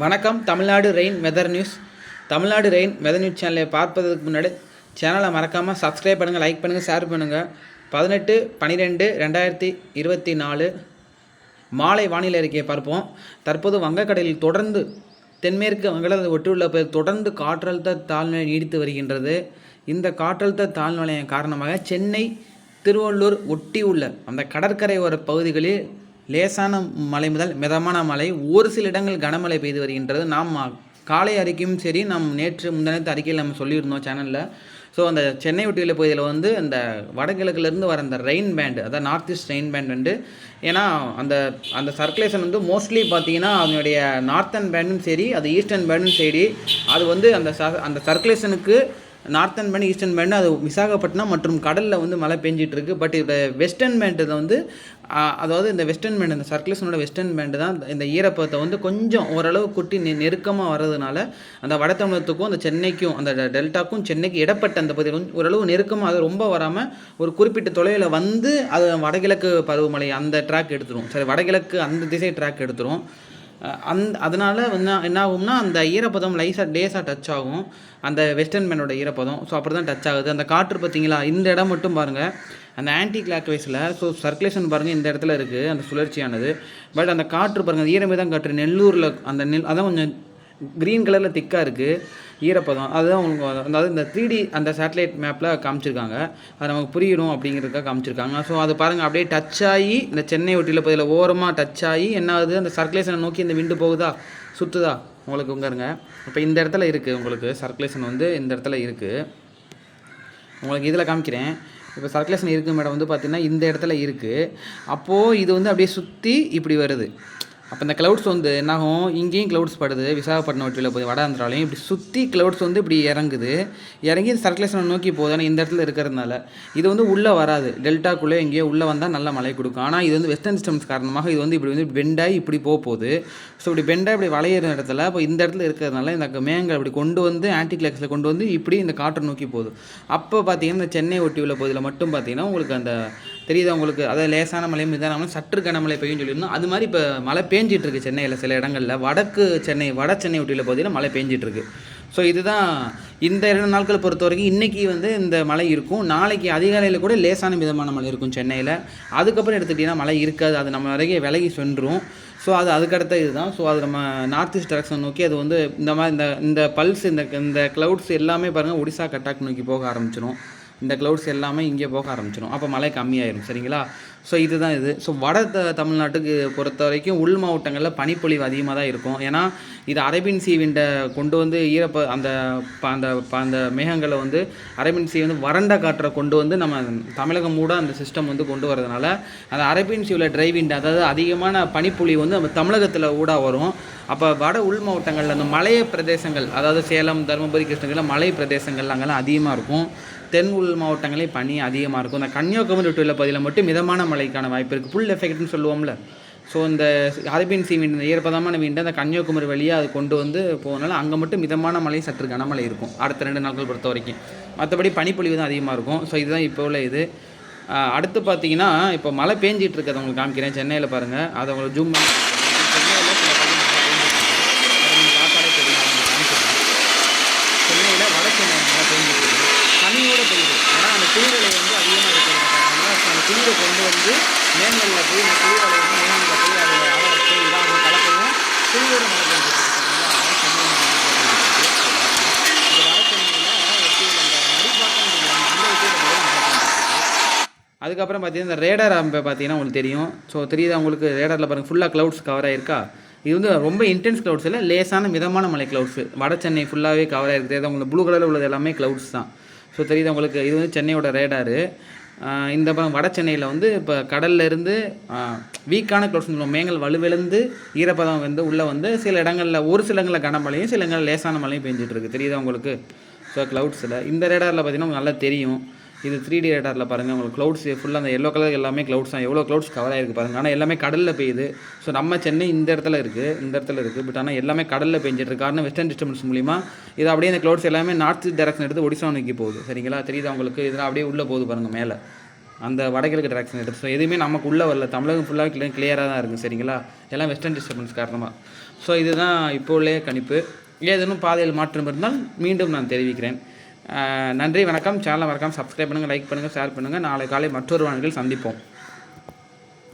வணக்கம். Tamil Nadu rain weather news. Tamil Nadu rain weather news சேனலை பார்ப்பதற்கு முன்னாடி சேனலை மறக்காமல் சப்ஸ்கிரைப் பண்ணுங்கள், லைக் பண்ணுங்கள், ஷேர் பண்ணுங்கள். 18/12/2024 மாலை வானிலை அறிக்கையை பார்ப்போம். தற்போது வங்கக்கடலில் தொடர்ந்து தென்மேற்கு வங்கக்கடலை ஒட்டியுள்ள தொடர்ந்து காற்றழுத்த தாழ்நிலை நீடித்து வருகின்றது. இந்த காற்றழுத்த தாழ்நிலையின் காரணமாக சென்னை, திருவள்ளூர் ஒட்டியுள்ள அந்த கடற்கரை ஓர பகுதிகளில் லேசான மழை முதல் மிதமான மழை, ஒரு சில இடங்கள் கனமழை பெய்து வருகின்றது. நாம் காலை அறிக்கையும் சரி, நாம் நேற்று முந்தினத்து அறிக்கையில் நம்ம சொல்லியிருந்தோம் சேனலில். ஸோ அந்த சென்னை ஒட்டியுள்ள பகுதியில் வந்து அந்த வடகிழக்குலேருந்து வர அந்த ரெயின் பேண்டு, அதாவது நார்த் ஈஸ்ட் ரெயின் பேண்ட் வந்து, ஏன்னா அந்த அந்த சர்க்குலேஷன் வந்து மோஸ்ட்லி பார்த்தீங்கன்னா அதனுடைய நார்த்தன் பேண்டும் சரி, அது ஈஸ்டர்ன் பேண்டும் சரி, அது வந்து அந்த சர்க்குலேஷனுக்கு நார்த்தன் பேண்ட், ஈஸ்டர்ன் பேண்டு, அது விசாகப்பட்டினம் மற்றும் கடலில் வந்து மழை பெஞ்சிட்ருக்கு. பட் இந்த வெஸ்டர்ன் பேண்டு வந்து, அதாவது இந்த வெஸ்டர்ன் பேண்ட், இந்த சர்க்குலேஷனோட வெஸ்டர்ன் பேண்டு தான் இந்த ஈரப்பதத்தை வந்து கொஞ்சம் ஓரளவு குட்டி நெருக்கமாக வர்றதுனால அந்த வட தமிழகத்துக்கும் அந்த சென்னைக்கும், அந்த டெல்டாக்கும் சென்னைக்கு இடப்பட்ட அந்த பகுதியில் வந்து ஓரளவு நெருக்கமாக, அது ரொம்ப வராமல் ஒரு குறிப்பிட்ட தொலைவில் வந்து அது வடகிழக்கு பருவமழை அந்த ட்ராக் எடுத்துரும். சரி, வடகிழக்கு அந்த திசை ட்ராக் எடுத்துரும். அதனால் என்ன ஆகும்னா, அந்த ஈரப்பதம் லேசாக டச் ஆகும், அந்த வெஸ்டர்ன் பேண்டோட ஈரப்பதம். ஸோ அப்படி தான் டச் ஆகுது. அந்த காற்று பார்த்தீங்களா, இந்த இடம் மட்டும் பாருங்கள், அந்த ஆன்டி கிளாக் வைஸில். ஸோ சர்க்குலேஷன் பாருங்கள், இந்த இடத்துல இருக்குது அந்த சுழற்சியானது. பட் அந்த காற்று பாருங்கள், ஈரமிதம் காற்று நெல்லூரில் அந்த அதான் கொஞ்சம் க்ரீன் கலரில் திக்காக இருக்குது ஈரப்பதம். அதுதான் உங்களுக்கு, அதாவது இந்த 3D அந்த சேட்டலைட் மேப்பில் காமிச்சிருக்காங்க, அது நமக்கு புரியணும் அப்படிங்கிறதுக்காக காமிச்சிருக்காங்க. ஸோ அது பாருங்கள், அப்படியே டச் ஆகி இந்த சென்னை ஒட்டியில் பகுதியில் ஓரமாக டச் ஆகி என்ன ஆகுது, அந்த சர்க்குலேஷனை நோக்கி இந்த விண்டு போகுதா, சுற்றுதா உங்களுக்கு உங்கருங்க. இப்போ இந்த இடத்துல இருக்குது உங்களுக்கு சர்க்குலேஷன் வந்து, இந்த இடத்துல இருக்குது உங்களுக்கு. இதில் காமிக்கிறேன். இப்போ சர்க்குலேஷன் இருக்குது மேடம் வந்து பார்த்திங்கன்னா இந்த இடத்துல இருக்குது. அப்போது இது வந்து அப்படியே சுற்றி இப்படி வருது. அப்போ இந்த க்ளவுட்ஸ் வந்து என்னாகும், இங்கேயும் க்ளவுட்ஸ் படுது, விசாகப்பட்டினம் ஒட்டியில் போய் வட ஆந்திராலையும் இப்படி சுற்றி க்ளவுட்ஸ் வந்து இப்படி இறங்கி இந்த சர்க்குலேஷனை நோக்கி போகுது. ஆனால் இந்த இடத்துல இருக்கிறதுனால இது வந்து உள்ளே வராது, டெல்டாக்குள்ளே எங்கேயோ உள்ளே வந்தால் நல்ல மழை கொடுக்கும். ஆனால் இது வந்து வெஸ்டர்ன் சிஸ்டம்ஸ் காரணமாக இது வந்து இப்படி வந்து பெண்டாகி இப்படி போகுது. ஸோ இப்படி பெண்டாக இப்படி வளையிற இடத்துல இப்போ இந்த இடத்துல இருக்கிறதுனால இந்த மேகங்கள் இப்படி கொண்டு வந்து ஆன்டி கிளாக்ஸில் கொண்டு வந்து இப்படி இந்த காற்றை நோக்கி போகுது. அப்போ பார்த்தீங்கன்னா இந்த சென்னை ஒட்டி உள்ள பகுதியில் மட்டும் பார்த்தீங்கன்னா உங்களுக்கு அந்த தெரியுதா உங்களுக்கு, அதாவது லேசான மழை மிதமான சற்று கனமழை பெய்யும் சொல்லியிருந்தோம். அது மாதிரி இப்போ மழை பேஞ்சிட்ருக்கு சென்னையில் சில இடங்களில். வட சென்னை ஒட்டியில் பகுதியில் மழை பேஞ்சிட்ருக்கு. ஸோ இதுதான் இந்த 2 நாட்கள் பொறுத்த வரைக்கும். இன்றைக்கி வந்து இந்த மழை இருக்கும், நாளைக்கு அதிகாலையில் கூட லேசான மிதமான மழை இருக்கும் சென்னையில். அதுக்கப்புறம் எடுத்துக்கிட்டிங்கன்னா மழை இருக்காது, அது நம்ம வரைக்கும் விலகி சென்றும். ஸோ அதுக்கடுத்த இதுதான். ஸோ அது நம்ம நார்த் ஈஸ்ட் டைரக்ஷன் நோக்கி அது வந்து இந்த மாதிரி இந்த பல்ஸ், இந்த க்ளவுட்ஸ் எல்லாமே பாருங்கள் ஒடிசா கட்டாக் நோக்கி போக ஆரம்பிச்சிடும். இந்த க்ளவுட்ஸ் எல்லாமே இங்கே போக ஆரம்பிச்சிடும். அப்போ மழை கம்மியாயிரும். சரிங்களா? ஸோ இதுதான் இது. ஸோ வட தமிழ்நாட்டுக்கு பொறுத்த வரைக்கும் உள் மாவட்டங்களில் பனிப்பொழிவு அதிகமாக தான் இருக்கும். ஏன்னா இது அரேபியன் சீ விண்டை கொண்டு வந்து அந்த மேகங்களை வந்து அரேபியன் சீ வந்து வறண்ட காற்றை கொண்டு வந்து நம்ம தமிழகம் மூட அந்த சிஸ்டம் வந்து கொண்டு வரதுனால அந்த அரேபியன் சீவில் ட்ரை விண்ட், அதாவது அதிகமான பனிப்பொழிவு வந்து நம்ம தமிழகத்தில் ஊடாக வரும். அப்போ வட உள் மாவட்டங்களில் அந்த மலை பிரதேசங்கள், அதாவது சேலம், தருமபுரி, கிருஷ்ணகிரியில் மலை பிரதேசங்கள் அங்கெல்லாம் அதிகமாக இருக்கும். தென் உள் மாவட்டங்களே பனி அதிகமாக இருக்கும். இந்த கன்னியாகுமரி உள்ள பகுதியில் மட்டும் மிதமான மழைக்கான வாய்ப்பு இருக்குது. புல் எஃபெக்ட்னு சொல்லுவோம்ல. ஸோ இந்த அரேபியன் சீ விண்ட், இந்த ஈரப்பதமான விண்டை அந்த கன்னியாகுமரி வழியாக அது கொண்டு வந்து போகனால அங்கே மட்டும் மிதமான மழை, சற்று கனமழை இருக்கும் அடுத்த 2 நாட்கள் பொறுத்த வரைக்கும். மற்றபடி பனிப்பொழிவு தான் அதிகமாக இருக்கும். ஸோ இதுதான் இப்போ உள்ள இது. அடுத்து பார்த்தீங்கன்னா இப்போ மழை பேஞ்சிட்டு இருக்கிறத உங்களுக்கு காமிக்கிறேன். சென்னையில் பாருங்கள், அதை உங்களுக்கு ஜூம் பண்ணி சென்னையில் சில பகுதி மழை பேஞ்சிட்டு சென்னையில் வட சென்னை மழை பேஞ்சிட்டு இருக்குது, பனியோடு பெய்யுது. ஏன்னா அந்த குளிரலை வந்து அதிகமாக இருக்கிறது காரணமாக அந்த குளிரை கொண்டு வந்து மேகங்களில் போய் இந்த குளிரலை வந்து மேகங்களில் போய் அதை வச்சு இதாக கலக்கவும் குளிரோட மழை பெஞ்சிட்டு இருக்குது. சென்னை இந்த வட சென்னையில் ஒட்டி அந்த நடிப்பாக்கம் அந்த ஒட்டியில் மழை பெஞ்சிட்டு. அதுக்கப்புறம் பார்த்தீங்கன்னா இந்த ரேடார் அமைப்பை பார்த்தீங்கன்னா உங்களுக்கு தெரியும். ஸோ தெரியுதா உங்களுக்கு, ரேடாரில் பாருங்கள் ஃபுல்லாக க்ளவுட்ஸ் கவர் ஆகிருக்கா. இது வந்து ரொம்ப இன்டென்ஸ் க்ளவுட்ஸ் இல்லை, லேசான மிதமான மலை க்ளவுட்ஸு. வட சென்னை ஃபுல்லாகவே கவர் ஆகிருக்குது. உங்களுக்கு ப்ளூ கலரில் உள்ளது எல்லாமே க்ளவுட்ஸ் தான். ஸோ தெரியுது உங்களுக்கு, இது வந்து சென்னையோட ரேடாரு. இந்த வட சென்னையில் வந்து இப்போ கடல்லேருந்து வீக்கான க்ளவுட்ஸ் சொல்லுவோம், மேகங்கள் வலுவிழந்து ஈரப்பதம் வந்து உள்ளே வந்து சில இடங்களில், ஒரு சில இடங்களில் கனமழையும் சில இடங்களில் லேசான மழையும் பெஞ்சிட்ருக்கு. தெரியுதா உங்களுக்கு? ஸோ க்ளவுட்ஸில் இந்த ரேடாரில் பார்த்தீங்கன்னா உங்களுக்கு நல்லா தெரியும். இது 3D ரேடாரில் பாருங்கள், உங்களுக்கு க்ளவுட்ஸ் ஃபுல்லாக அந்த எல்லோ கலர் எல்லாமே க்ளவுட்ஸ் தான். எவ்வளோ க்ளவுட்ஸ் கவர் ஆகிருக்கு பாருங்கள். ஆனால் எல்லாமே கடலில் பெய்யுது. ஸோ நம்ம சென்னை இந்த இடத்துல இருக்குது. பட் ஆனால் எல்லாமே கடலில் பெஞ்சிட்ருக்கு. காரணம் வெஸ்டர்ன் டிஸ்டர்பன்ஸ் மூலிமா இது அப்படியே இந்த க்ளவுட்ஸ் எல்லாமே நார்த் டைரக்ஷன் எடுத்து ஒடிசா நோக்கி போகுது. சரிங்களா? தெரியுதா உங்களுக்கு? இதெல்லாம் அப்படியே உள்ளே போகுது பாருங்கள் மேலே. அந்த வடகிழக்கு டைரக்ஷன் எடுத்து. ஸோ எதுவுமே நமக்கு உள்ளே வரல, தமிழகம் ஃபுல்லாக கிளியராக தான் இருக்குது. சரிங்களா, எல்லாம் வெஸ்டர்ன் டிஸ்டர்பன்ஸ் காரணமாக. ஸோ இதுதான் இப்போ உள்ள கணிப்பு. ஏதேனும் பாதையில் மாற்றம் இருந்தால் மீண்டும் நான் தெரிவிக்கிறேன். நன்றி, வணக்கம். சேனலை மறக்காமல் சப்ஸ்கிரைப் பண்ணுங்கள், லைக் பண்ணுங்கள், ஷேர் பண்ணுங்கள். நாளை காலை மற்றொரு வானிலையில் சந்திப்போம்.